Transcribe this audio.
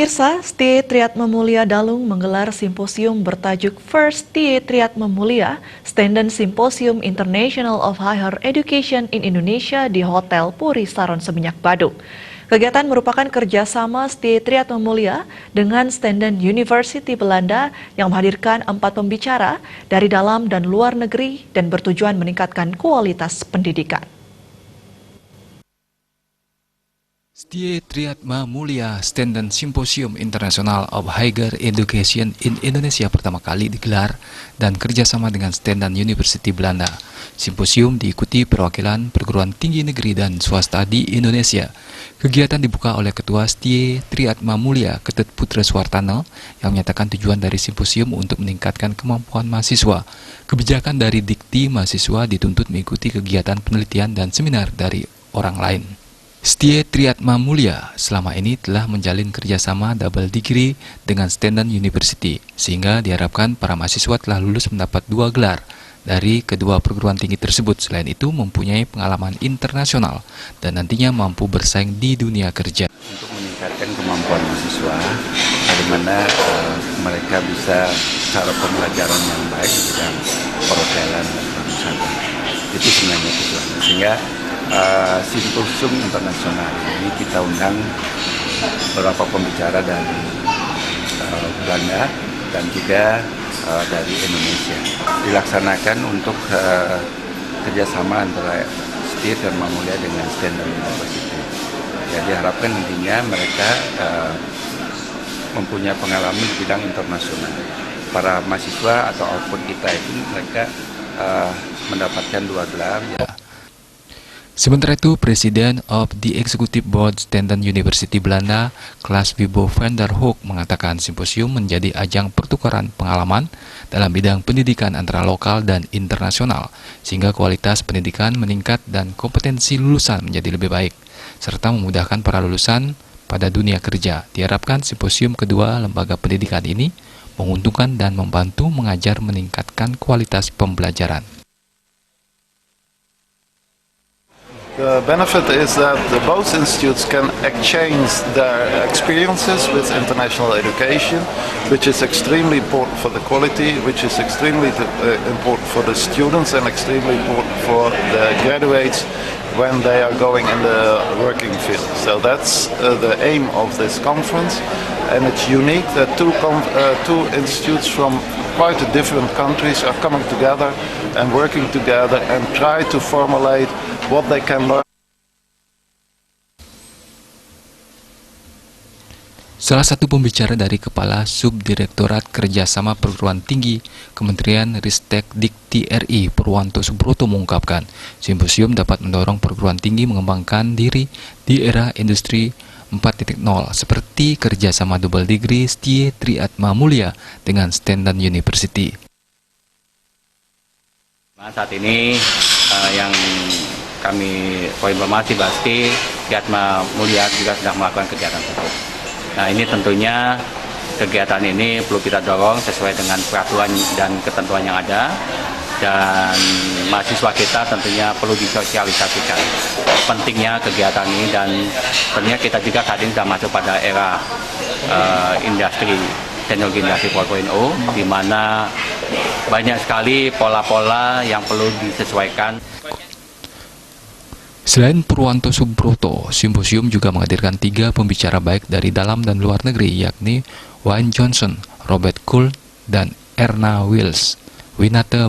Pemirsa, STIE Triatma Mulia Dalung menggelar simposium bertajuk First STIE Triatma Mulia, Stand Symposium International of Higher Education in Indonesia di Hotel Puri Saron Seminyak Badung. Kegiatan merupakan kerjasama STIE Triatma Mulia dengan Stenden University Belanda yang menghadirkan 4 pembicara dari dalam dan luar negeri dan bertujuan meningkatkan kualitas pendidikan. STIE Triatma Mulia Stand Symposium International of Higher Education in Indonesia pertama kali digelar dan kerjasama dengan Stenden University Belanda. Simposium diikuti perwakilan perguruan tinggi negeri dan swasta di Indonesia. Kegiatan dibuka oleh Ketua STIE Triatma Mulia Ketut Putra Suwartana yang menyatakan tujuan dari simposium untuk meningkatkan kemampuan mahasiswa. Kebijakan dari dikti mahasiswa dituntut mengikuti kegiatan penelitian dan seminar dari orang lain. STIE Triatma Mulia selama ini telah menjalin kerjasama double degree dengan Stenden University, sehingga diharapkan para mahasiswa telah lulus mendapat 2 gelar dari kedua perguruan tinggi tersebut. Selain itu mempunyai pengalaman internasional dan nantinya mampu bersaing di dunia kerja. Untuk meningkatkan kemampuan mahasiswa, bagaimana mereka bisa cara pembelajaran yang baik di bidang perhotelan dan pariwisata. Itu sebenarnya tujuannya. Sehingga simposium internasional ini kita undang beberapa pembicara dari Belanda dan juga dari Indonesia. Dilaksanakan untuk kerjasama antara STIE Triatma Mulia dengan Stenden University. Ya, diharapkan nantinya mereka mempunyai pengalaman di bidang internasional. Para mahasiswa atau output kita itu mereka mendapatkan 2 gelar. Ya. Sementara itu, Presiden of the Executive Board Stenden University Belanda, Klaas Wibo van der Hoek, mengatakan simposium menjadi ajang pertukaran pengalaman dalam bidang pendidikan antara lokal dan internasional, sehingga kualitas pendidikan meningkat dan kompetensi lulusan menjadi lebih baik, serta memudahkan para lulusan pada dunia kerja. Diharapkan simposium kedua lembaga pendidikan ini menguntungkan dan membantu mengajar meningkatkan kualitas pembelajaran. The benefit is that both institutes can exchange their experiences with international education, which is extremely important for the quality, which is extremely important for the students and extremely important for the graduates when they are going in the working field. So that's the aim of this conference, and it's unique that two institutes from quite different countries are coming together and working together and try to formulate what they can learn. Salah satu pembicara dari Kepala Subdirektorat Kerjasama Perguruan Tinggi Kementerian Ristek Dikti RI, Purwanto Subroto, mengungkapkan simposium dapat mendorong perguruan tinggi mengembangkan diri di era industri 4.0 seperti kerjasama double degree STIE Triatma Mulia dengan Stenden University. Saat ini yang kami informasi pasti Triatma Mulia juga sedang melakukan kegiatan tersebut. Nah, ini tentunya kegiatan ini perlu kita dorong sesuai dengan peraturan dan ketentuan yang ada, dan mahasiswa kita tentunya perlu disosialisasikan pentingnya kegiatan ini, dan tentunya kita juga saat ini sudah masuk pada era industri teknologi industri 4.0, di mana banyak sekali pola-pola yang perlu disesuaikan. Selain Purwanto Subroto, simposium juga menghadirkan 3 pembicara baik dari dalam dan luar negeri, yakni Wayne Johnson, Robert Kuhl, dan Erna Wills. Winata